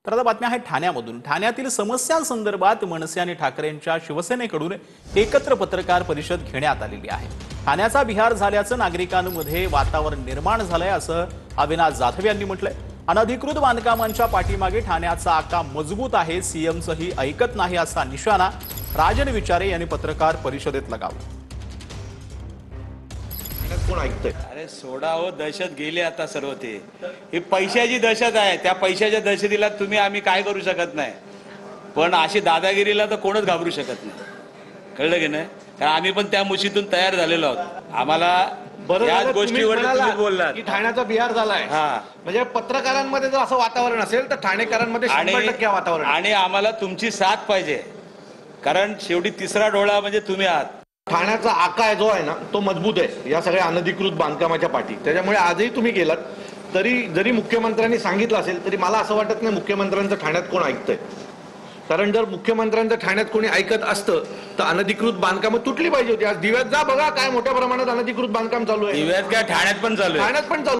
तर आता बातम्या आहेत ठाण्यामधून। ठाण्यातील समस्यांसंदर्भात मनसे आणि ठाकरेंच्या शिवसेनेकडून एकत्र पत्रकार परिषद घेण्यात आलेली आहे। ठाण्याचा बिहार झाल्याचं नागरिकांमध्ये वातावरण निर्माण झालंय असं अविनाश जाधव यांनी म्हटलंय। अनधिकृत बांधकामांच्या पाठीमागे ठाण्याचा आका मजबूत आहे, सीएमचंही ऐकत नाही असा निशाणा राजन विचारे यांनी पत्रकार परिषदेत लगावला। कोण ऐकतंय? अरे सोडा हो, दहशत गेली आता सर्व। ते ही पैशाची दहशत आहे। त्या पैशाच्या दहशतीला आम्ही काय करू शकत नाही, पण अशी दादागिरीला तर कोणच घाबरू शकत नाही। कळलं की नाही? कारण आम्ही पण त्या मुशीतून तयार झालेलो आहोत। आम्हाला याच गोष्टीवर तुम्ही बोललात की ठाण्याचा बिहार झालाय, म्हणजे पत्रकारांमध्ये जर असं वातावरण असेल तर ठाणेकरांमध्ये 100% वातावरण। आणि आम्हाला तुमची साथ पाहिजे, कारण शेवटी तिसरा डोळा म्हणजे तुम्ही आहात। ठाण्याचा आका जो आहे ना, तो मजबूत आहे या सगळ्या अनधिकृत बांधकामाच्या पाठी। त्याच्यामुळे आजही तुम्ही गेलात तरी जरी मुख्यमंत्र्यांनी सांगितलं असेल तरी मला असं वाटत नाही मुख्यमंत्र्यांचं ठाण्यात कोण ऐकतंय। कारण जर मुख्यमंत्र्यांचं ठाण्यात कोणी ऐकत असतं तर अनधिकृत बांधकामं तुटली पाहिजे होती। आज दिव्यात जा, बघा काय मोठ्या प्रमाणात अनधिकृत बांधकाम चालू आहे। दिव्यात काय ठाण्यात पण चालू आहे। ठाण्यात पण चालू